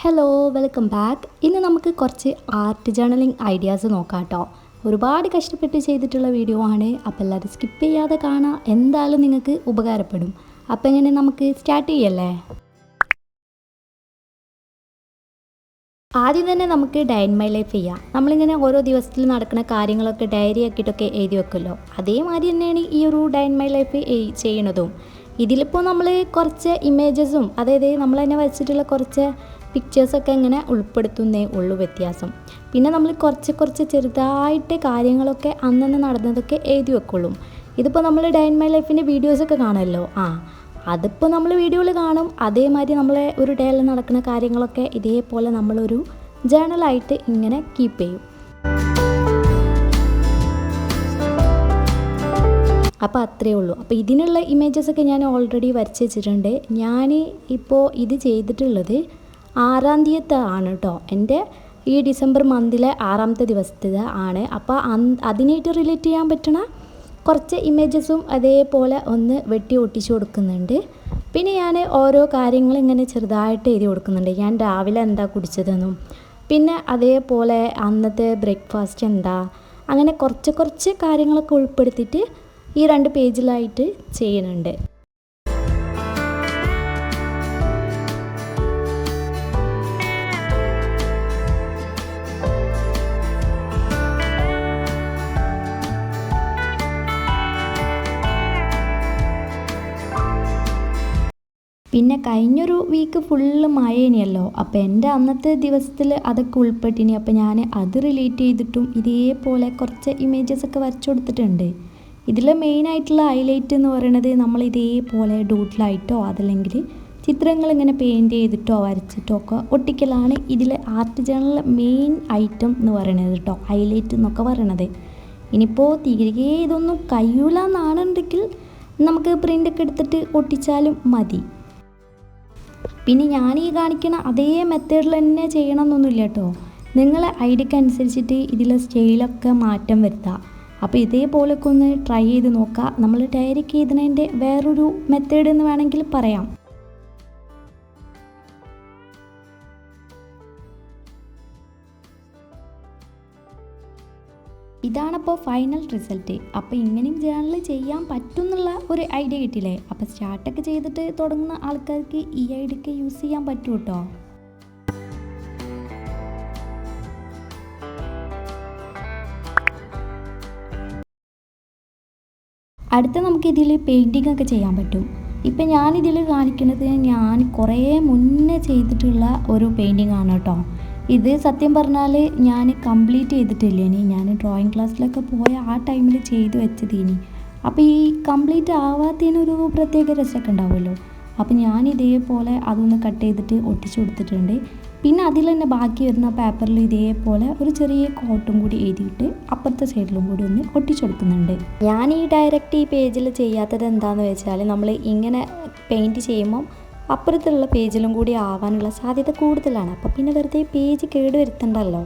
Hello welcome back. ഇന്ന് നമുക്ക് കുറച്ച് ആർട്ട് ജേർണലിംഗ് ഐഡിയാസ് നോക്കാം കേട്ടോ. ഒരുപാട് കഷ്ടപ്പെട്ട് ചെയ്തിട്ടുള്ള വീഡിയോ ആണ്. അപ്പോൾ എല്ലാവരും സ്കിപ്പ് ചെയ്യാതെ കാണാം, എന്തായാലും നിങ്ങൾക്ക് ഉപകാരപ്പെടും. അപ്പോൾ എങ്ങനെ നമുക്ക് സ്റ്റാർട്ട് ചെയ്യല്ലേ? ആദ്യം തന്നെ നമുക്ക് ഡേ ഇൻ മൈ ലൈഫ് ചെയ്യാം. നമ്മളിങ്ങനെ ഓരോ ദിവസത്തിൽ നടക്കുന്ന കാര്യങ്ങളൊക്കെ ഡയറി ആക്കിയിട്ടൊക്കെ എഴുതി വെക്കുമല്ലോ, അതേമാതിരി തന്നെയാണ് ഈ ഒരു ഡേ ഇൻ മൈ ലൈഫ് ചെയ്യണതും. ഇതിലിപ്പോൾ നമ്മൾ കുറച്ച് ഇമേജസും അതായത് നമ്മൾ തന്നെ വരച്ചിട്ടുള്ള കുറച്ച് പിക്ചേഴ്സൊക്കെ ഇങ്ങനെ ഉൾപ്പെടുത്തുന്നേ ഉള്ളൂ വ്യത്യാസം. പിന്നെ നമ്മൾ കുറച്ച് ചെറുതായിട്ട് കാര്യങ്ങളൊക്കെ അന്നന്ന് നടന്നതൊക്കെ എഴുതി വെക്കുള്ളൂ. ഇതിപ്പോൾ നമ്മൾ ഡേ ഇൻ മൈ ലൈഫിൻ്റെ വീഡിയോസൊക്കെ കാണുമല്ലോ, അതിപ്പോൾ നമ്മൾ വീഡിയോയിൽ കാണും. അതേമാതിരി നമ്മളെ ഒരു ഡേയിൽ നടക്കുന്ന കാര്യങ്ങളൊക്കെ ഇതേപോലെ നമ്മളൊരു ജേർണലായിട്ട് ഇങ്ങനെ കീപ്പ് ചെയ്യും. അപ്പോൾ അത്രയേ ഉള്ളൂ. അപ്പോൾ ഇതിനുള്ള ഇമേജസൊക്കെ ഞാൻ ഓൾറെഡി വരച്ച് വെച്ചിട്ടുണ്ട്. ഞാൻ ഇപ്പോൾ ഇത് ചെയ്തിട്ടുള്ളത് 6-ാം തീയതി ആണ് കേട്ടോ. എൻ്റെ ഈ ഡിസംബർ മന്തിലെ 6-ാമത്തെ ദിവസത്തെ ആണ്. അപ്പോൾ അതിനായിട്ട് റിലേറ്റ് ചെയ്യാൻ പറ്റണ കുറച്ച് ഇമേജസും അതേപോലെ ഒന്ന് വെട്ടി ഒട്ടിച്ച് കൊടുക്കുന്നുണ്ട്. പിന്നെ ഞാൻ ഓരോ കാര്യങ്ങൾ ഇങ്ങനെ ചെറുതായിട്ട് എഴുതി കൊടുക്കുന്നുണ്ട്. ഞാൻ രാവിലെ എന്താ കുടിച്ചതെന്നും പിന്നെ അതേപോലെ അന്നത്തെ ബ്രേക്ക്ഫാസ്റ്റ് എന്താ, അങ്ങനെ കുറച്ച് കാര്യങ്ങളൊക്കെ ഉൾപ്പെടുത്തിയിട്ട് ഈ 2 പേജിലായിട്ട് ചെയ്യുന്നുണ്ട്. പിന്നെ കഴിഞ്ഞൊരു വീക്ക് ഫുള്ള് മഴേനെയല്ലോ. അപ്പോൾ എൻ്റെ അന്നത്തെ ദിവസത്തിൽ അതൊക്കെ ഉൾപ്പെട്ടിനി. അപ്പോൾ ഞാൻ അത് റിലേറ്റ് ചെയ്തിട്ടും ഇതേപോലെ കുറച്ച് ഇമേജസൊക്കെ വരച്ചു കൊടുത്തിട്ടുണ്ട്. ഇതിൽ മെയിനായിട്ടുള്ള ഹൈലൈറ്റ് എന്ന് പറയുന്നത് നമ്മൾ ഇതേപോലെ ഡൂഡ്ലായിട്ടോ അതല്ലെങ്കിൽ ചിത്രങ്ങളിങ്ങനെ പെയിൻറ്റ് ചെയ്തിട്ടോ വരച്ചിട്ടോ ഒക്കെ ഒട്ടിക്കലാണ് ഇതിലെ ആർട്ട് ജേർണലിലെ മെയിൻ ഐറ്റം എന്ന് പറയുന്നത് കേട്ടോ, ഹൈലൈറ്റ് എന്നൊക്കെ പറയണത്. ഇനിയിപ്പോൾ തിരികെ ഇതൊന്നും കഴിയൂല എന്നാണെന്നുണ്ടെങ്കിൽ നമുക്ക് പ്രിൻ്റൊക്കെ എടുത്തിട്ട് ഒട്ടിച്ചാലും മതി. പിന്നെ ഞാൻ ഈ കാണിക്കുന്ന അതേ മെത്തേഡിൽ തന്നെ ചെയ്യണം എന്നൊന്നുമില്ല കേട്ടോ. നിങ്ങളെ ഐഡിയക്ക് അനുസരിച്ചിട്ട് ഇതിലെ സ്റ്റൈലൊക്കെ മാറ്റം വരുത്തുക. അപ്പോൾ ഇതേപോലൊക്കെ ഒന്ന് ട്രൈ ചെയ്ത് നോക്കുക. നമ്മൾ ഡയറിക്ക് എഴുതുന്നതിൻ്റെ വേറൊരു മെത്തേഡ് എന്ന് വേണമെങ്കിൽ പറയാം. ഇതാണപ്പോൾ ഫൈനൽ റിസൾട്ട്. അപ്പോൾ ഇങ്ങനെയും ജേർണൽ ചെയ്യാൻ പറ്റും എന്നുള്ള ഒരു ഐഡിയ കിട്ടിയില്ലേ? അപ്പോൾ സ്റ്റാർട്ടൊക്കെ ചെയ്തിട്ട് തുടങ്ങുന്ന ആൾക്കാർക്ക് ഈ ഐഡിയൊക്കെ യൂസ് ചെയ്യാൻ പറ്റും കേട്ടോ. അടുത്ത നമുക്ക് ഇതിൽ പെയിൻറ്റിംഗ് ഒക്കെ ചെയ്യാൻ പറ്റും. ഇപ്പം ഞാനിതിൽ കാണിക്കുന്നത് ഞാൻ കുറേ മുന്നേ ചെയ്തിട്ടുള്ള ഒരു പെയിൻറ്റിംഗ് ആണ് കേട്ടോ. ഇത് സത്യം പറഞ്ഞാൽ ഞാൻ കംപ്ലീറ്റ് ചെയ്തിട്ടില്ല. ഇനി ഞാൻ ഡ്രോയിങ് ക്ലാസ്സിലൊക്കെ പോയ ആ ടൈമിൽ ചെയ്ത് വെച്ചതിനി. അപ്പോൾ ഈ കംപ്ലീറ്റ് ആവാത്തതിനൊരു പ്രത്യേക രസമൊക്കെ ഉണ്ടാവുമല്ലോ. അപ്പോൾ ഞാൻ ഇതേപോലെ അതൊന്ന് കട്ട് ചെയ്തിട്ട് ഒട്ടിച്ചു കൊടുത്തിട്ടുണ്ട്. പിന്നെ അതിൽ തന്നെ ബാക്കി വരുന്ന പേപ്പറിൽ ഇതേപോലെ ഒരു ചെറിയ കോട്ടും കൂടി എഴുതിയിട്ട് അപ്പുറത്തെ സൈഡിലും കൂടി ഒന്ന് ഒട്ടിച്ചു കൊടുക്കുന്നുണ്ട്. ഞാൻ ഈ ഡയറക്റ്റ് ഈ പേജിൽ ചെയ്യാത്തത് എന്താണെന്ന് വെച്ചാൽ നമ്മൾ ഇങ്ങനെ പെയിൻറ്റ് ചെയ്യുമ്പം അപ്പുറത്തുള്ള പേജിലും കൂടി ആവാനുള്ള സാധ്യത കൂടുതലാണ്. അപ്പോൾ പിന്നെ വെറുതെ പേജ് കേടുവരുത്തണ്ടല്ലോ.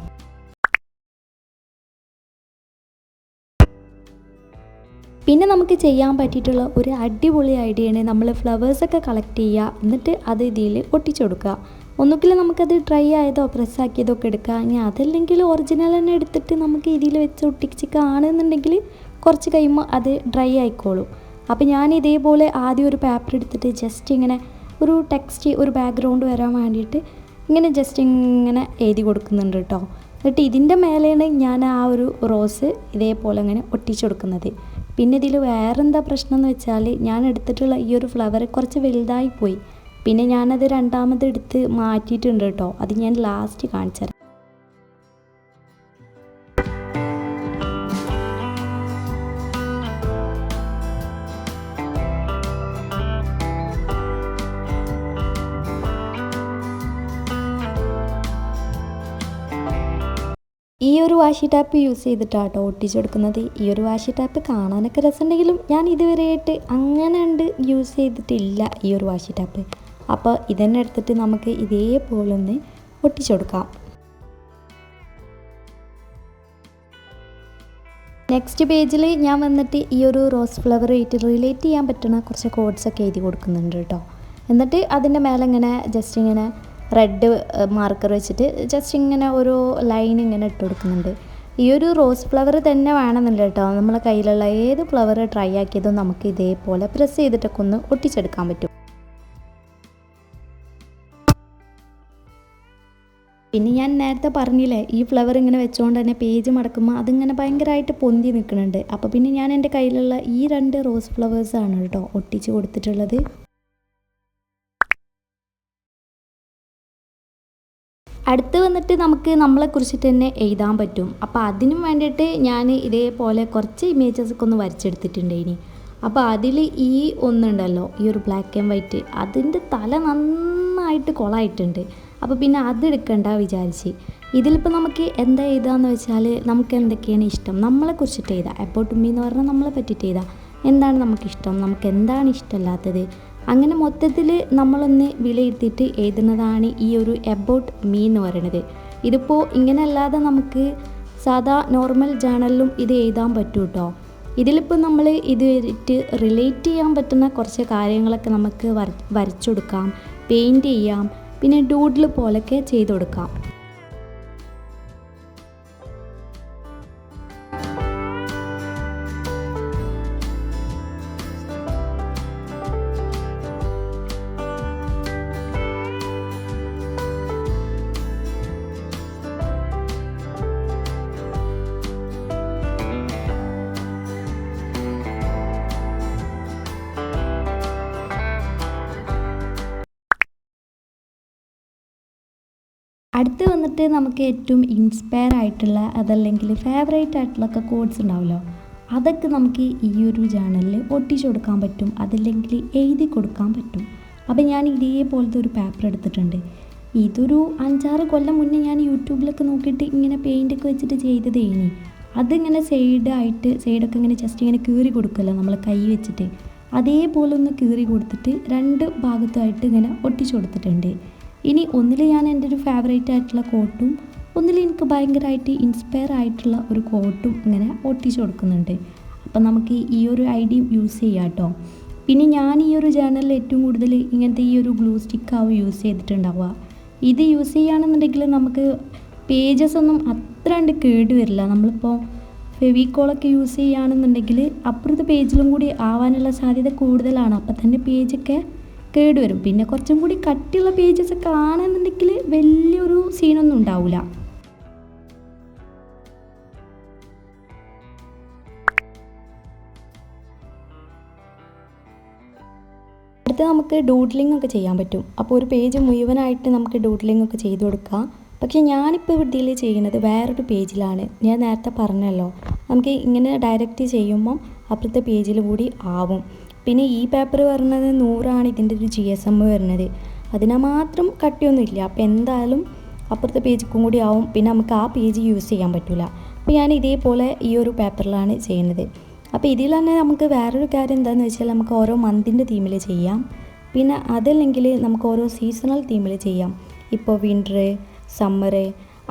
പിന്നെ നമുക്ക് ചെയ്യാൻ പറ്റിയിട്ടുള്ള ഒരു അടിപൊളി ഐഡിയയാണ് നമ്മൾ ഫ്ലവേഴ്സൊക്കെ കളക്ട് ചെയ്യുക, എന്നിട്ട് അത് ഇതിൽ ഒട്ടിച്ചു കൊടുക്കുക. ഒന്നുകിൽ നമുക്കത് ഡ്രൈ ആയതോ പ്രസ്സാക്കിയതോ ഒക്കെ എടുക്കുക. ഇനി അതല്ലെങ്കിൽ ഒറിജിനൽ തന്നെ എടുത്തിട്ട് നമുക്ക് ഇതിൽ വെച്ച് ഒട്ടിച്ച് കാണുന്നുണ്ടെങ്കിൽ കുറച്ച് കഴിയുമ്പോൾ അത് ഡ്രൈ ആയിക്കോളും. അപ്പോൾ ഞാൻ ഇതേപോലെ ആദ്യം ഒരു പേപ്പർ എടുത്തിട്ട് ജസ്റ്റ് ഇങ്ങനെ ഒരു ടെക്സ്റ്റ് ഒരു ബാക്ക്ഗ്രൗണ്ട് വരാൻ വേണ്ടിയിട്ട് ഇങ്ങനെ ജസ്റ്റ് ഇങ്ങനെ എഴുതി കൊടുക്കുന്നുണ്ട് കേട്ടോ. എന്നിട്ട് ഇതിൻ്റെ മേലെയാണ് ഞാൻ ആ ഒരു റോസ് ഇതേപോലെ ഇങ്ങനെ ഒട്ടിച്ചു കൊടുക്കുന്നത്. പിന്നെ ഇതിൽ വേറെന്താ പ്രശ്നം എന്ന് വെച്ചാൽ ഞാൻ എടുത്തിട്ടുള്ള ഈ ഒരു ഫ്ലവർ കുറച്ച് വലുതായി പോയി. പിന്നെ ഞാനത് രണ്ടാമത് എടുത്ത് മാറ്റിയിട്ടുണ്ട് കേട്ടോ. അത് ഞാൻ ലാസ്റ്റ് കാണിച്ചു തരാം. ഈ ഒരു വാഷി ടാപ്പ് യൂസ് ചെയ്തിട്ടാണ് കേട്ടോ ഒട്ടിച്ചു കൊടുക്കുന്നത്. ഈ ഒരു വാഷി ടാപ്പ് കാണാനൊക്കെ രസമുണ്ടെങ്കിലും ഞാൻ ഇതുവരെയായിട്ട് അങ്ങനെ യൂസ് ചെയ്തിട്ടില്ല ഈ ഒരു വാഷി ടാപ്പ്. അപ്പോൾ ഇതന്നെ എടുത്തിട്ട് നമുക്ക് ഇതേപോലെ ഒന്ന് ഒട്ടിച്ചു കൊടുക്കാം. നെക്സ്റ്റ് പേജിൽ ഞാൻ വന്നിട്ട് ഈ ഒരു റോസ് ഫ്ലവർ ആയിട്ട് റിലേറ്റ് ചെയ്യാൻ പറ്റുന്ന കുറച്ച് കോഡ്സൊക്കെ എഴുതി കൊടുക്കുന്നുണ്ട് കേട്ടോ. എന്നിട്ട് അതിൻ്റെ മേലെ ഇങ്ങനെ ജസ്റ്റ് ഇങ്ങനെ റെഡ് മാർക്കർ വെച്ചിട്ട് ജസ്റ്റ് ഇങ്ങനെ ഓരോ ലൈൻ ഇങ്ങനെ ഇട്ട് കൊടുക്കുന്നുണ്ട്. ഈ ഒരു റോസ് ഫ്ലവർ തന്നെ വേണമെന്നില്ല കേട്ടോ, നമ്മളെ കയ്യിലുള്ള ഏത് ഫ്ലവർ ട്രൈ ആക്കിയതും നമുക്ക് ഇതേപോലെ പ്രസ് ചെയ്തിട്ടൊക്കെ ഒന്ന് ഒട്ടിച്ചെടുക്കാൻ പറ്റും. പിന്നെ ഞാൻ നേരത്തെ പറഞ്ഞില്ലേ, ഈ ഫ്ലവർ ഇങ്ങനെ വെച്ചുകൊണ്ട് തന്നെ പേജ് മടക്കുമ്പോൾ അതിങ്ങനെ ഭയങ്കരമായിട്ട് പൊന്തി നിൽക്കുന്നുണ്ട്. അപ്പോൾ പിന്നെ ഞാൻ എൻ്റെ കയ്യിലുള്ള ഈ 2 റോസ് ഫ്ലവേഴ്സാണ് കേട്ടോ ഒട്ടിച്ച് കൊടുത്തിട്ടുള്ളത്. അടുത്ത് വന്നിട്ട് നമുക്ക് നമ്മളെക്കുറിച്ചിട്ട് തന്നെ എഴുതാൻ പറ്റും. അപ്പോൾ അതിനും വേണ്ടിയിട്ട് ഞാൻ ഇതേപോലെ കുറച്ച് ഇമേജസൊക്കെ ഒന്ന് വരച്ചെടുത്തിട്ടുണ്ട്. ഇനി അപ്പോൾ അതിൽ ഈ ഒന്നുണ്ടല്ലോ, ഈ ഒരു ബ്ലാക്ക് ആൻഡ് വൈറ്റ്, അതിൻ്റെ തല നന്നായിട്ട് കൊളായിട്ടുണ്ട്. അപ്പോൾ പിന്നെ അതെടുക്കണ്ട വിചാരിച്ച് ഇതിലിപ്പോൾ നമുക്ക് എന്താ എഴുതാന്ന് വെച്ചാൽ, നമുക്ക് എന്തൊക്കെയാണ് ഇഷ്ടം നമ്മളെക്കുറിച്ചിട്ട് എഴുതാം. അബൌട്ട് മീ എന്ന് പറഞ്ഞാൽ നമ്മളെ പറ്റിയിട്ട് എഴുതാം. എന്താണ് നമുക്കിഷ്ടം, നമുക്ക് എന്താണ് ഇഷ്ടമല്ലാത്തത്, അങ്ങനെ മൊത്തത്തിൽ നമ്മളൊന്ന് വിലയിരുത്തിയിട്ട് എഴുതുന്നതാണ് ഈ ഒരു എബൌട്ട് മീ എന്ന് പറയുന്നത്. ഇതിപ്പോൾ ഇങ്ങനെ അല്ലാതെ നമുക്ക് സാധാ നോർമൽ ജേണലിലും ഇത് എഴുതാൻ പറ്റും കേട്ടോ. ഇതിലിപ്പോൾ നമ്മൾ ഇതുവരെയിട്ട് റിലേറ്റ് ചെയ്യാൻ പറ്റുന്ന കുറച്ച് കാര്യങ്ങളൊക്കെ നമുക്ക് വരച്ചു കൊടുക്കാം, പെയിൻറ്റ് ചെയ്യാം, പിന്നെ ഡൂഡിൽ പോലൊക്കെ ചെയ്ത് കൊടുക്കാം. അടുത്ത് വന്നിട്ട് നമുക്ക് ഏറ്റവും ഇൻസ്പയർ ആയിട്ടുള്ള അതല്ലെങ്കിൽ ഫേവറേറ്റ് ആയിട്ടുള്ളൊക്കെ കോഡ്സ് ഉണ്ടാവുമല്ലോ, അതൊക്കെ നമുക്ക് ഈ ഒരു ജേണലിൽ ഒട്ടിച്ചു കൊടുക്കാൻ പറ്റും, അതല്ലെങ്കിൽ എഴുതി കൊടുക്കാൻ പറ്റും. അപ്പോൾ ഞാൻ ഇതേപോലത്തെ ഒരു പേപ്പർ എടുത്തിട്ടുണ്ട്. ഇതൊരു 5-6 കൊല്ലം മുന്നേ ഞാൻ യൂട്യൂബിലൊക്കെ നോക്കിയിട്ട് ഇങ്ങനെ പെയിൻ്റൊക്കെ വെച്ചിട്ട് ചെയ്തതേനി. അതിങ്ങനെ സൈഡൊക്കെ ഇങ്ങനെ ജസ്റ്റ് ഇങ്ങനെ കീറി കൊടുക്കുമല്ലോ നമ്മൾ കൈ വെച്ചിട്ട്, അതേപോലെ ഒന്ന് കീറി കൊടുത്തിട്ട് 2 ഭാഗത്തായിട്ട് ഇങ്ങനെ ഒട്ടിച്ചു കൊടുത്തിട്ടുണ്ട്. ഇനി ഒന്നിൽ ഞാൻ എൻ്റെ ഒരു ഫേവറേറ്റ് ആയിട്ടുള്ള കോട്ടും ഒന്നിൽ എനിക്ക് ഭയങ്കരമായിട്ട് ഇൻസ്പയർ ആയിട്ടുള്ള ഒരു കോട്ടും ഇങ്ങനെ ഒട്ടിച്ചു കൊടുക്കുന്നുണ്ട്. അപ്പം നമുക്ക് ഈ ഒരു ഐഡിയ യൂസ് ചെയ്യാം കേട്ടോ. പിന്നെ ഞാൻ ഈ ഒരു ജേണലിൽ ഏറ്റവും കൂടുതൽ ഇങ്ങനത്തെ ഈ ഒരു ഗ്ലൂ സ്റ്റിക്കാവും യൂസ് ചെയ്തിട്ടുണ്ടാവുക. ഇത് യൂസ് ചെയ്യുകയാണെന്നുണ്ടെങ്കിൽ നമുക്ക് പേജസ് ഒന്നും അത്ര കണ്ട് കേട് വരില്ല. നമ്മളിപ്പോൾ ഫെവിക്കോളൊക്കെ യൂസ് ചെയ്യുകയാണെന്നുണ്ടെങ്കിൽ അപ്പുറത്തെ പേജിലും കൂടി ആവാനുള്ള സാധ്യത കൂടുതലാണ്. അപ്പം തന്നെ പേജൊക്കെ കേടുവരും. പിന്നെ കുറച്ചും കൂടി കട്ടിയുള്ള പേജസ് ഒക്കെ ആണെന്നുണ്ടെങ്കിൽ വലിയൊരു സീനൊന്നും ഉണ്ടാവില്ല. അടുത്ത് നമുക്ക് ഡൂഡ്ലിംഗ് ഒക്കെ ചെയ്യാൻ പറ്റും. അപ്പോൾ ഒരു പേജ് മുഴുവനായിട്ട് നമുക്ക് ഡൂഡ്ലിംഗ് ഒക്കെ ചെയ്ത് കൊടുക്കാം. പക്ഷേ ഞാനിപ്പോൾ ഇതിൽ ചെയ്യുന്നത് വേറൊരു പേജിലാണ്. ഞാൻ നേരത്തെ പറഞ്ഞല്ലോ, നമുക്ക് ഇങ്ങനെ ഡയറക്റ്റ് ചെയ്യുമ്പം അപ്പുറത്തെ പേജിൽ കൂടി ആവും. പിന്നെ ഈ പേപ്പർ വരുന്നത് 100 ഇതിൻ്റെ ഒരു GSM വരുന്നത്. അതിന് മാത്രം കട്ടിയൊന്നുമില്ല. അപ്പോൾ എന്തായാലും അപ്പുറത്തെ പേജിക്കും കൂടി ആവും. പിന്നെ നമുക്ക് ആ പേജ് യൂസ് ചെയ്യാൻ പറ്റില്ല. അപ്പോൾ ഞാൻ ഇതേപോലെ ഈ ഒരു പേപ്പറിലാണ് ചെയ്യുന്നത്. അപ്പോൾ ഇതിൽ തന്നെ നമുക്ക് വേറൊരു കാര്യം എന്താണെന്ന് വെച്ചാൽ, നമുക്ക് ഓരോ മന്തിൻ്റെ തീമിൽ ചെയ്യാം. പിന്നെ അതല്ലെങ്കിൽ നമുക്ക് ഓരോ സീസണൽ തീമിൽ ചെയ്യാം. ഇപ്പോൾ വിൻ്റർ, സമ്മർ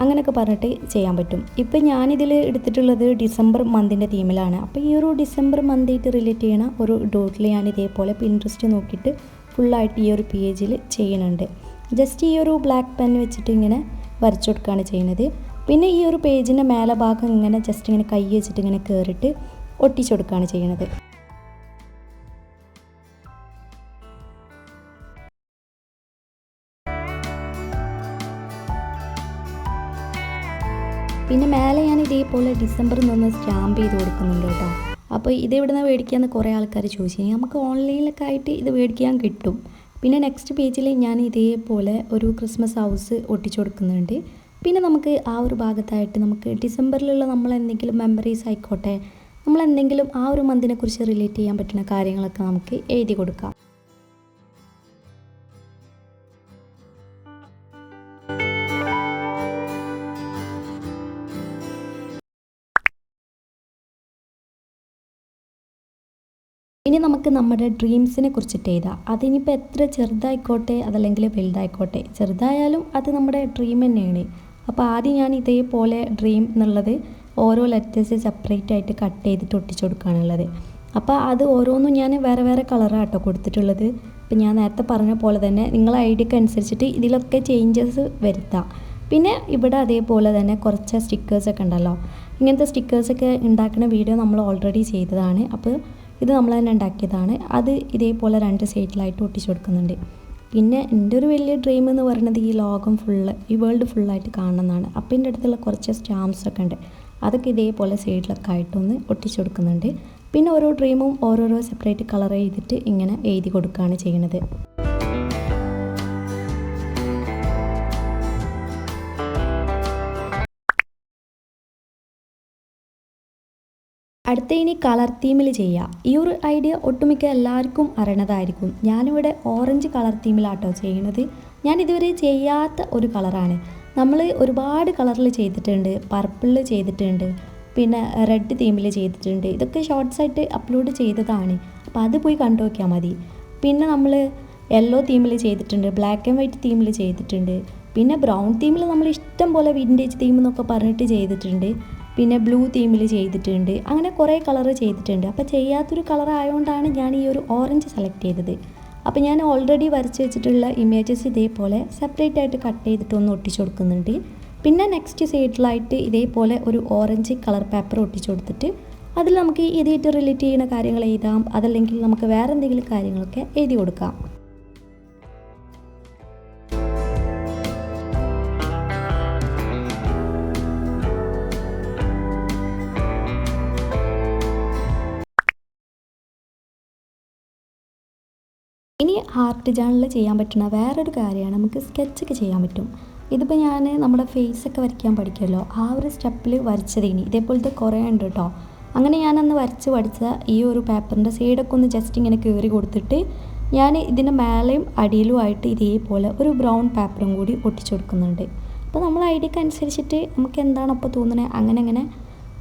അങ്ങനെയൊക്കെ പറഞ്ഞിട്ട് ചെയ്യാൻ പറ്റും. ഇപ്പം ഞാനിതിൽ എടുത്തിട്ടുള്ളത് ഡിസംബർ മന്തിൻ്റെ തീമിലാണ്. അപ്പോൾ ഈ ഒരു ഡിസംബർ മന്തായിട്ട് റിലേറ്റ് ചെയ്യണ ഒരു ഡോട്ടിൽ ഞാൻ ഇതേപോലെ പിൻട്രസ്റ്റ് നോക്കിയിട്ട് ഫുള്ളായിട്ട് ഈ ഒരു പേജിൽ ചെയ്യുന്നുണ്ട്. ജസ്റ്റ് ഈ ഒരു ബ്ലാക്ക് പെൻ വെച്ചിട്ട് ഇങ്ങനെ വരച്ചു കൊടുക്കുകയാണ് ചെയ്യുന്നത്. പിന്നെ ഈ ഒരു പേജിൻ്റെ മേലെ ഭാഗം ഇങ്ങനെ ജസ്റ്റ് ഇങ്ങനെ കൈ വെച്ചിട്ട് ഇങ്ങനെ കയറിയിട്ട് ഒട്ടിച്ചു കൊടുക്കുകയാണ് ചെയ്യുന്നത്. പിന്നെ മേലെ ഞാൻ ഇതേപോലെ ഡിസംബർ നിന്ന് സ്റ്റാമ്പ് ചെയ്ത് കൊടുക്കുന്നുണ്ട് കേട്ടോ. അപ്പോൾ ഇത് ഇവിടുന്ന് മേടിക്കാമെന്ന് കുറേ ആൾക്കാർ ചോദിച്ചു. നമുക്ക് ഓൺലൈനിലൊക്കെ ആയിട്ട് ഇത് മേടിക്കാൻ കിട്ടും. പിന്നെ നെക്സ്റ്റ് പേജിൽ ഞാൻ ഇതേപോലെ ഒരു ക്രിസ്മസ് ഹൗസ് ഒട്ടിച്ചു കൊടുക്കുന്നുണ്ട്. പിന്നെ നമുക്ക് ആ ഒരു ഭാഗത്തായിട്ട് നമുക്ക് ഡിസംബറിലുള്ള നമ്മളെന്തെങ്കിലും മെമ്മറീസ് ആയിക്കോട്ടെ, നമ്മളെന്തെങ്കിലും ആ ഒരു മന്തിനെക്കുറിച്ച് റിലേറ്റ് ചെയ്യാൻ പറ്റുന്ന കാര്യങ്ങളൊക്കെ നമുക്ക് എഴുതി കൊടുക്കാം. ഇനി നമുക്ക് നമ്മുടെ ഡ്രീംസിനെ കുറിച്ചിട്ട് എഴുതാം. അതിനിപ്പോൾ എത്ര ചെറുതായിക്കോട്ടെ അതല്ലെങ്കിൽ വലുതായിക്കോട്ടെ, ചെറുതായാലും അത് നമ്മുടെ ഡ്രീം തന്നെയാണ്. അപ്പോൾ ആദ്യം ഞാൻ ഇതേപോലെ ഡ്രീം എന്നുള്ളത് ഓരോ ലെറ്റേഴ്സ് സെപ്പറേറ്റ് ആയിട്ട് കട്ട് ചെയ്തിട്ട് ഒട്ടിച്ചു കൊടുക്കുകയാണുള്ളത്. അപ്പോൾ അത് ഓരോന്നും ഞാൻ വേറെ വേറെ കളറാട്ടോ കൊടുത്തിട്ടുള്ളത്. അപ്പോൾ ഞാൻ നേരത്തെ പറഞ്ഞ പോലെ തന്നെ നിങ്ങളെ ഐഡിയക്ക് അനുസരിച്ചിട്ട് ഇതിലൊക്കെ ചേഞ്ചസ് വരുത്താം. പിന്നെ ഇവിടെ അതേപോലെ തന്നെ കുറച്ച് സ്റ്റിക്കേഴ്സൊക്കെ ഉണ്ടല്ലോ, ഇങ്ങനത്തെ സ്റ്റിക്കേഴ്സൊക്കെ ഉണ്ടാക്കുന്ന വീഡിയോ നമ്മൾ ഓൾറെഡി ചെയ്തതാണ്. അപ്പോൾ ഇത് നമ്മൾ തന്നെ ഉണ്ടാക്കിയതാണ്. അത് ഇതേപോലെ 2 സൈഡിലായിട്ട് ഒട്ടിച്ചു കൊടുക്കുന്നുണ്ട്. പിന്നെ എൻ്റെ ഒരു വലിയ ഡ്രീം എന്ന് പറയുന്നത് ഈ ലോകം ഫുള്ള്, ഈ വേൾഡ് ഫുള്ളായിട്ട് കാണണമെന്നാണ്. അപ്പോൾ എൻ്റെ അടുത്തുള്ള കുറച്ച് സ്റ്റാമ്പ്സൊക്കെ ഉണ്ട്, അതൊക്കെ ഇതേപോലെ സൈഡിലൊക്കെ ആയിട്ടൊന്ന് ഒട്ടിച്ചു കൊടുക്കുന്നുണ്ട്. പിന്നെ ഓരോ ഡ്രീമും ഓരോരോ സെപ്പറേറ്റ് കളർ ചെയ്തിട്ട് ഇങ്ങനെ എഴുതി കൊടുക്കുകയാണ് ചെയ്യുന്നത്. അടുത്ത ഇനി കളർ തീമിൽ ചെയ്യുക. ഈ ഒരു ഐഡിയ ഒട്ടുമിക്ക എല്ലാവർക്കും അറിയണതായിരിക്കും. ഞാനിവിടെ ഓറഞ്ച് കളർ തീമിലാട്ടോ ചെയ്യുന്നത്. ഞാൻ ഇതുവരെ ചെയ്യാത്ത ഒരു കളറാണ്. നമ്മൾ ഒരുപാട് കളറിൽ ചെയ്തിട്ടുണ്ട്, പർപ്പിളിൽ ചെയ്തിട്ടുണ്ട്, പിന്നെ റെഡ് തീമിൽ ചെയ്തിട്ടുണ്ട്. ഇതൊക്കെ ഷോർട്ട്സായിട്ട് അപ്ലോഡ് ചെയ്തതാണ്, അപ്പോൾ അത് പോയി കണ്ടു നോക്കിയാൽ മതി. പിന്നെ നമ്മൾ യെല്ലോ തീമിൽ ചെയ്തിട്ടുണ്ട്, ബ്ലാക്ക് ആൻഡ് വൈറ്റ് തീമിൽ ചെയ്തിട്ടുണ്ട്, പിന്നെ ബ്രൗൺ തീമിൽ നമ്മൾ ഇഷ്ടം പോലെ വിൻറ്റേജ് തീം എന്നൊക്കെ പറഞ്ഞിട്ട് ചെയ്തിട്ടുണ്ട്, പിന്നെ ബ്ലൂ തീമിൽ ചെയ്തിട്ടുണ്ട്. അങ്ങനെ കുറേ കളർ ചെയ്തിട്ടുണ്ട്. അപ്പോൾ ചെയ്യാത്തൊരു കളർ ആയതുകൊണ്ടാണ് ഞാൻ ഈ ഒരു ഓറഞ്ച് സെലക്ട് ചെയ്തത്. അപ്പോൾ ഞാൻ ഓൾറെഡി വരച്ച് വെച്ചിട്ടുള്ള ഇമേജസ് ഇതേപോലെ സെപ്പറേറ്റ് ആയിട്ട് കട്ട് ചെയ്തിട്ടൊന്ന് ഒട്ടിച്ചു കൊടുക്കുന്നുണ്ട്. പിന്നെ നെക്സ്റ്റ് സൈഡിലായിട്ട് ഇതേപോലെ ഒരു ഓറഞ്ച് കളർ പേപ്പർ ഒട്ടിച്ചു കൊടുത്തിട്ട് അതിൽ നമുക്ക് ഇതായിട്ട് റിലേറ്റ് ചെയ്യുന്ന കാര്യങ്ങൾ എഴുതാം, അതല്ലെങ്കിൽ നമുക്ക് വേറെ എന്തെങ്കിലും കാര്യങ്ങളൊക്കെ എഴുതി കൊടുക്കാം. ഇനി ആർട്ട് ജേണലിൽ ചെയ്യാൻ പറ്റുന്ന വേറൊരു കാര്യമാണ് നമുക്ക് സ്കെച്ചൊക്കെ ചെയ്യാൻ പറ്റും. ഇതിപ്പോൾ ഞാൻ നമ്മുടെ ഫേസൊക്കെ വരയ്ക്കാൻ പഠിക്കുമല്ലോ, ആ ഒരു സ്റ്റെപ്പിൽ വരച്ചതിനി ഇതേപോലത്തെ കുറേ ഉണ്ട് കേട്ടോ. അങ്ങനെ ഞാനന്ന് വരച്ച് പഠിച്ച ഈ ഒരു പേപ്പറിൻ്റെ സൈഡൊക്കെ ഒന്ന് ജസ്റ്റ് ഇങ്ങനെ കയറി കൊടുത്തിട്ട് ഞാൻ ഇതിൻ്റെ മേലെയും അടിയിലുമായിട്ട് ഇതേപോലെ ഒരു ബ്രൗൺ പേപ്പറും കൂടി ഒട്ടിച്ചു കൊടുക്കുന്നുണ്ട്. അപ്പോൾ നമ്മൾ ഐഡിയക്ക് അനുസരിച്ചിട്ട് നമുക്ക് എന്താണ് അപ്പോൾ തോന്നുന്നത് അങ്ങനെ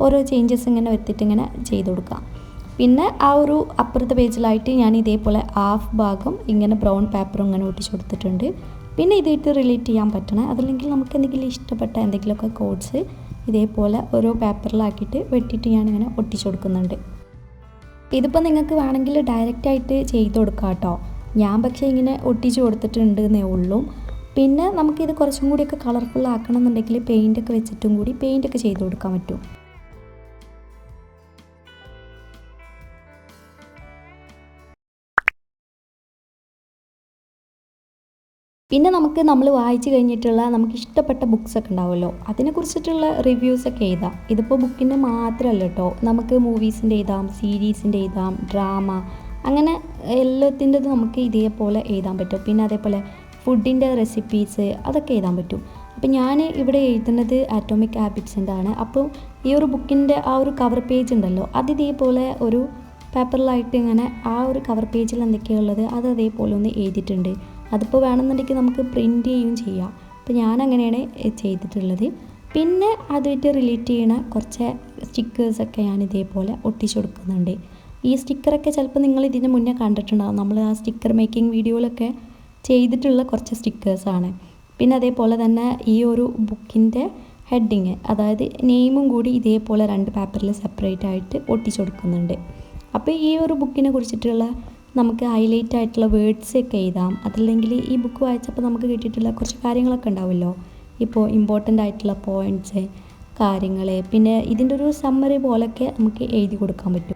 ഓരോ ചേഞ്ചസ് ഇങ്ങനെ വരുത്തിയിട്ട് ഇങ്ങനെ ചെയ്ത് കൊടുക്കാം. പിന്നെ ആ ഒരു അപ്പുറത്തെ പേജിലായിട്ട് ഞാൻ ഇതേപോലെ ഹാഫ് ഭാഗം ഇങ്ങനെ ബ്രൗൺ പേപ്പറും ഇങ്ങനെ ഒട്ടിച്ചു കൊടുത്തിട്ടുണ്ട്. പിന്നെ ഇതായിട്ട് റിലേറ്റ് ചെയ്യാൻ പറ്റണേ, അതല്ലെങ്കിൽ നമുക്ക് എന്തെങ്കിലും ഇഷ്ടപ്പെട്ട എന്തെങ്കിലുമൊക്കെ കോഡ്സ് ഇതേപോലെ ഓരോ പേപ്പറിലാക്കിയിട്ട് വെട്ടിയിട്ട് ഞാനിങ്ങനെ ഒട്ടിച്ചു കൊടുക്കുന്നുണ്ട്. ഇതിപ്പോൾ നിങ്ങൾക്ക് വേണമെങ്കിൽ ഡയറക്റ്റായിട്ട് ചെയ്ത് കൊടുക്കാം കേട്ടോ. ഞാൻ പക്ഷേ ഇങ്ങനെ ഒട്ടിച്ചു കൊടുത്തിട്ടുണ്ട് എന്നേ ഉള്ളൂ. പിന്നെ നമുക്കിത് കുറച്ചും കൂടിയൊക്കെ കളർഫുൾ ആക്കണം എന്നുണ്ടെങ്കിൽ പെയിൻ്റൊക്കെ വെച്ചിട്ടും കൂടി പെയിൻ്റൊക്കെ ചെയ്ത് കൊടുക്കാൻ പറ്റും. പിന്നെ നമ്മൾ വായിച്ച് കഴിഞ്ഞിട്ടുള്ള നമുക്ക് ഇഷ്ടപ്പെട്ട ബുക്സൊക്കെ ഉണ്ടാവുമല്ലോ, അതിനെക്കുറിച്ചിട്ടുള്ള റിവ്യൂസൊക്കെ എഴുതാം. ഇതിപ്പോൾ ബുക്കിൻ്റെ മാത്രമല്ല കേട്ടോ, നമുക്ക് മൂവീസിൻ്റെ എഴുതാം, സീരീസിൻ്റെ എഴുതാം, ഡ്രാമ, അങ്ങനെ എല്ലാത്തിൻ്റെതും നമുക്ക് ഇതേപോലെ എഴുതാൻ പറ്റും. പിന്നെ അതേപോലെ ഫുഡിൻ്റെ റെസിപ്പീസ് അതൊക്കെ എഴുതാൻ പറ്റും. അപ്പോൾ ഞാൻ ഇവിടെ എഴുതുന്നത് ആറ്റോമിക് ഹാബിറ്റ്സിൻ്റെ ആണ്. അപ്പോൾ ഈ ഒരു ബുക്കിൻ്റെ ആ ഒരു കവർ പേജ് ഉണ്ടല്ലോ, അത് ഇതേപോലെ ഒരു പേപ്പറിലായിട്ട് ഇങ്ങനെ ആ ഒരു കവർ പേജിൽ എന്തൊക്കെയുള്ളത് അത് അതേപോലെ ഒന്ന് എഴുതിയിട്ടുണ്ട്. അതിപ്പോൾ വേണമെന്നുണ്ടെങ്കിൽ നമുക്ക് പ്രിൻ്റ് ചെയ്യുകയും ചെയ്യാം. അപ്പോൾ ഞാൻ അങ്ങനെയാണ് ചെയ്തിട്ടുള്ളത്. പിന്നെ അതുമായിട്ട് റിലേറ്റ് ചെയ്യുന്ന കുറച്ച് സ്റ്റിക്കേഴ്സൊക്കെ ഞാൻ ഇതേപോലെ ഒട്ടിച്ചു കൊടുക്കുന്നുണ്ട്. ഈ സ്റ്റിക്കറൊക്കെ ചിലപ്പോൾ നിങ്ങൾ ഇതിന് മുന്നേ കണ്ടിട്ടുണ്ടാകും, നമ്മൾ ആ സ്റ്റിക്കർ മേക്കിംഗ് വീഡിയോയിലൊക്കെ ചെയ്തിട്ടുള്ള കുറച്ച് സ്റ്റിക്കേഴ്സാണ്. പിന്നെ അതേപോലെ തന്നെ ഈ ഒരു ബുക്കിൻ്റെ ഹെഡിങ്, അതായത് നെയിമും കൂടി ഇതേപോലെ 2 പേപ്പറിൽ സെപ്പറേറ്റ് ആയിട്ട് ഒട്ടിച്ചു കൊടുക്കുന്നുണ്ട്. അപ്പോൾ ഈ ഒരു ബുക്കിനെ കുറിച്ചിട്ടുള്ള നമുക്ക് ഹൈലൈറ്റ് ആയിട്ടുള്ള വേർഡ്സൊക്കെ എഴുതാം. അതല്ലെങ്കിൽ ഈ ബുക്ക് വായിച്ചപ്പോൾ നമുക്ക് കിട്ടിയിട്ടുള്ള കുറച്ച് കാര്യങ്ങളൊക്കെ ഉണ്ടാവുമല്ലോ, ഇപ്പോൾ ഇമ്പോർട്ടൻ്റ് ആയിട്ടുള്ള പോയിൻറ്റ്സ്, കാര്യങ്ങൾ, പിന്നെ ഇതിൻ്റെ ഒരു സമ്മറി പോലൊക്കെ നമുക്ക് എഴുതി കൊടുക്കാൻ പറ്റും.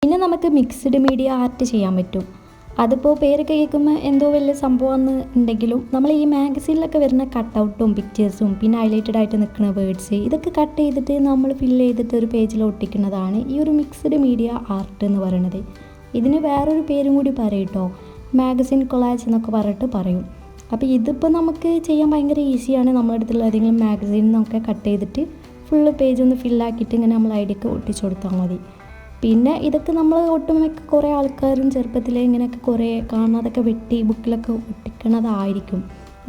പിന്നെ നമുക്ക് മിക്സ്ഡ് മീഡിയ ആർട്ട് ചെയ്യാൻ പറ്റും. അതിപ്പോൾ പേരൊക്കെ കേൾക്കുമ്പോൾ എന്തോ വലിയ സംഭവമെന്ന് ഉണ്ടെങ്കിലും നമ്മൾ ഈ മാഗസീനിലൊക്കെ വരുന്ന കട്ടൗട്ടും പിക്ചേഴ്സും പിന്നെ ഹൈലൈറ്റഡ് ആയിട്ട് നിൽക്കുന്ന വേർഡ്സ് ഇതൊക്കെ കട്ട് ചെയ്തിട്ട് നമ്മൾ ഫില്ല് ചെയ്തിട്ട് ഒരു പേജിൽ ഒട്ടിക്കുന്നതാണ് ഈ ഒരു മിക്സ്ഡ് മീഡിയ ആർട്ട് എന്ന് പറയുന്നത്. ഇതിന് വേറൊരു പേരും കൂടി പറയും കേട്ടോ, മാഗസിൻ കൊളാജ് എന്നൊക്കെ പറഞ്ഞിട്ട് പറയും. അപ്പോൾ ഇതിപ്പോൾ നമുക്ക് ചെയ്യാൻ ഭയങ്കര ഈസിയാണ്. നമ്മുടെ അടുത്തുള്ള ഏതെങ്കിലും മാഗസീനിൽ നിന്നൊക്കെ കട്ട് ചെയ്തിട്ട് ഫുള്ള് പേജ് ഒന്ന് ഫില്ലാക്കിയിട്ട് ഇങ്ങനെ നമ്മൾ ഐഡിയൊക്കെ ഒട്ടിച്ചു കൊടുത്താൽ മതി. പിന്നെ ഇതൊക്കെ നമ്മൾ ഒട്ടുമിക്ക കുറേ ആൾക്കാരും ചെറുപ്പത്തിലെ ഇങ്ങനെയൊക്കെ കുറേ കാണാതൊക്കെ വെട്ടി ബുക്കിലൊക്കെ ഒട്ടിക്കണതായിരിക്കും.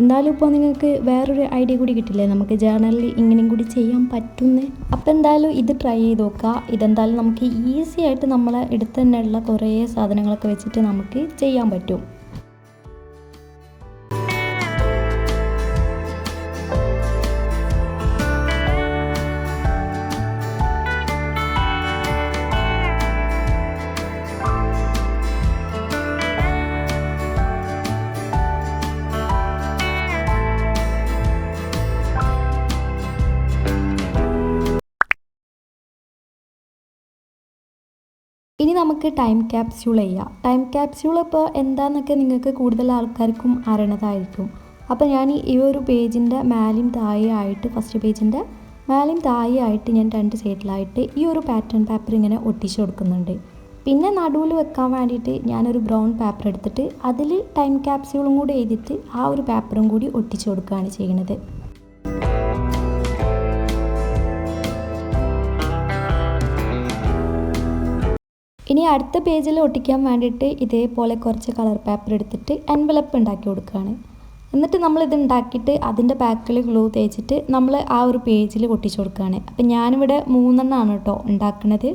എന്തായാലും ഇപ്പോൾ നിങ്ങൾക്ക് വേറൊരു ഐഡിയ കൂടി കിട്ടില്ലേ, നമുക്ക് ജേർണലിൽ ഇങ്ങനെയും കൂടി ചെയ്യാൻ പറ്റുമെന്ന്. അപ്പോൾ എന്തായാലും ഇത് ട്രൈ ചെയ്ത് നോക്കുക. ഇതെന്തായാലും നമുക്ക് ഈസി ആയിട്ട് നമ്മളെ അടുത്ത് തന്നെയുള്ള കുറേ സാധനങ്ങളൊക്കെ വെച്ചിട്ട് നമുക്ക് ചെയ്യാൻ പറ്റും. ഇനി നമുക്ക് ടൈം ക്യാപ്സ്യൂൾ ചെയ്യാം. ടൈം ക്യാപ്സ്യൂൾ ഇപ്പോൾ എന്താണെന്നൊക്കെ നിങ്ങൾക്ക് കൂടുതൽ ആൾക്കാർക്കും അറിയണതായിരിക്കും. അപ്പോൾ ഞാൻ ഈ ഒരു പേജിൻ്റെ മേലെയും താഴെയായിട്ട്, ഫസ്റ്റ് പേജിൻ്റെ മേലെയും താഴെയായിട്ട് ഞാൻ 2 സൈഡിലായിട്ട് ഈ ഒരു പാറ്റേൺ പേപ്പർ ഇങ്ങനെ ഒട്ടിച്ച് കൊടുക്കുന്നുണ്ട്. പിന്നെ നടുവിൽ വെക്കാൻ വേണ്ടിയിട്ട് ഞാനൊരു ബ്രൗൺ പേപ്പർ എടുത്തിട്ട് അതിൽ ടൈം ക്യാപ്സ്യൂളും കൂടി എഴുതിയിട്ട് ആ ഒരു പേപ്പറും കൂടി ഒട്ടിച്ച് കൊടുക്കുകയാണ് ചെയ്യുന്നത്. ഇനി അടുത്ത പേജിൽ ഒട്ടിക്കാൻ വേണ്ടിയിട്ട് ഇതേപോലെ കുറച്ച് കളർ പേപ്പർ എടുത്തിട്ട് എൻവലപ്പ് ഉണ്ടാക്കി കൊടുക്കുകയാണ്. എന്നിട്ട് നമ്മളിത് ഉണ്ടാക്കിയിട്ട് അതിൻ്റെ ബാക്കിൽ ഗ്ലൂ തേച്ചിട്ട് നമ്മൾ ആ ഒരു പേജിൽ ഒട്ടിച്ചു കൊടുക്കുകയാണ്. അപ്പം ഞാനിവിടെ 3 എണ്ണമാണ് കേട്ടോ ഉണ്ടാക്കുന്നത്.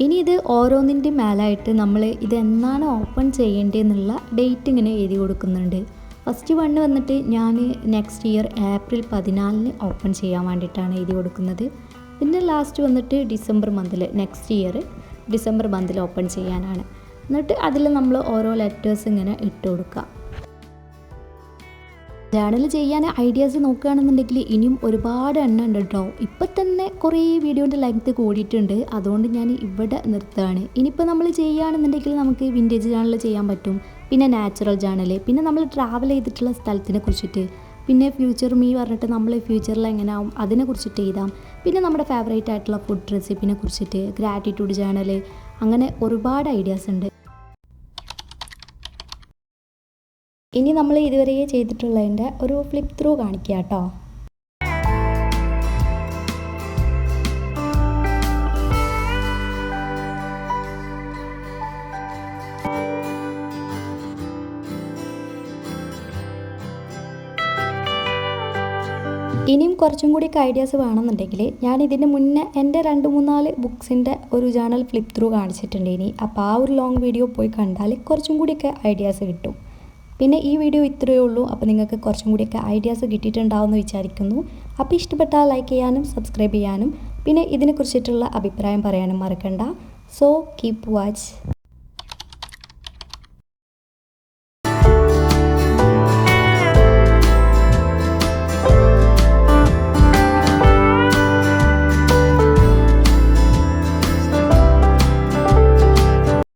ഇനി ഇത് ഓരോന്നിൻ്റെ മേലായിട്ട് നമ്മൾ ഇതെന്നാണ് ഓപ്പൺ ചെയ്യേണ്ടതെന്നുള്ള ഡേറ്റ് ഇങ്ങനെ എഴുതി കൊടുക്കുന്നുണ്ട്. ഫസ്റ്റ് 1 വന്നിട്ട് ഞാൻ നെക്സ്റ്റ് ഇയർ ഏപ്രിൽ 14 ഓപ്പൺ ചെയ്യാൻ വേണ്ടിയിട്ടാണ് എഴുതി കൊടുക്കുന്നത്. പിന്നെ ലാസ്റ്റ് വന്നിട്ട് ഡിസംബർ മന്തിൽ, നെക്സ്റ്റ് ഇയർ ഡിസംബർ മന്തിൽ ഓപ്പൺ ചെയ്യാനാണ്. എന്നിട്ട് അതിൽ നമ്മൾ ഓരോ ലെറ്റേഴ്സ് ഇങ്ങനെ ഇട്ട് കൊടുക്കുക. ജേർണൽ ചെയ്യാൻ ഐഡിയാസ് നോക്കുകയാണെന്നുണ്ടെങ്കിൽ ഇനിയും ഒരുപാട് എണ്ണം ഉണ്ട് കേട്ടോ. ഇപ്പം തന്നെ കുറേ വീഡിയോൻ്റെ ലെങ്ത്ത് കൂടിയിട്ടുണ്ട്, അതുകൊണ്ട് ഞാൻ ഇവിടെ നിർത്തുകയാണ്. ഇനിയിപ്പോൾ നമ്മൾ ചെയ്യുകയാണെന്നുണ്ടെങ്കിൽ നമുക്ക് വിൻറ്റേജ് ജേർണൽ ചെയ്യാൻ പറ്റും, പിന്നെ നാച്ചുറൽ ജേർണൽ, പിന്നെ നമ്മൾ ട്രാവൽ ചെയ്തിട്ടുള്ള സ്ഥലത്തിനെ കുറിച്ചിട്ട്, പിന്നെ ഫ്യൂച്ചർ മീ പറഞ്ഞിട്ട് നമ്മൾ ഫ്യൂച്ചറിൽ എങ്ങനെയാവും അതിനെ കുറിച്ചിട്ട് എഴുതാം, പിന്നെ നമ്മുടെ ഫേവറേറ്റ് ആയിട്ടുള്ള ഫുഡ് റെസിപ്പിനെ കുറിച്ചിട്ട്, ഗ്രാറ്റിറ്റ്യൂഡ് ജേർണൽ, അങ്ങനെ ഒരുപാട് ഐഡിയാസ് ഉണ്ട്. ഇനി നമ്മൾ ഇതുവരെ ചെയ്തിട്ടുള്ളതിൻ്റെ ഒരു ഫ്ലിപ്പ് ത്രൂ കാണിക്കുക കേട്ടോ. ഇനിയും കുറച്ചും കൂടി ഐഡിയാസ് വേണമെന്നുണ്ടെങ്കിൽ ഞാൻ ഇതിന് മുന്നേ എൻ്റെ 2-3-4 ബുക്സിൻ്റെ ഒരു ജേർണൽ ഫ്ലിപ്പ് ത്രൂ കാണിച്ചിട്ടുണ്ട്. ഇനി അപ്പോൾ ആ ഒരു ലോങ് വീഡിയോ പോയി കണ്ടാൽ കുറച്ചും കൂടിയൊക്കെ ഐഡിയാസ് കിട്ടും. പിന്നെ ഈ വീഡിയോ ഇത്രയേ ഉള്ളൂ. അപ്പോൾ നിങ്ങൾക്ക് കുറച്ചും കൂടിയൊക്കെ ഐഡിയാസ് കിട്ടിയിട്ടുണ്ടാവുമെന്ന് വിചാരിക്കുന്നു. അപ്പോൾ ഇഷ്ടപ്പെട്ടാൽ ലൈക്ക് ചെയ്യാനും സബ്സ്ക്രൈബ് ചെയ്യാനും പിന്നെ ഇതിനെക്കുറിച്ചിട്ടുള്ള അഭിപ്രായം പറയാനും മറക്കണ്ട. So keep watch.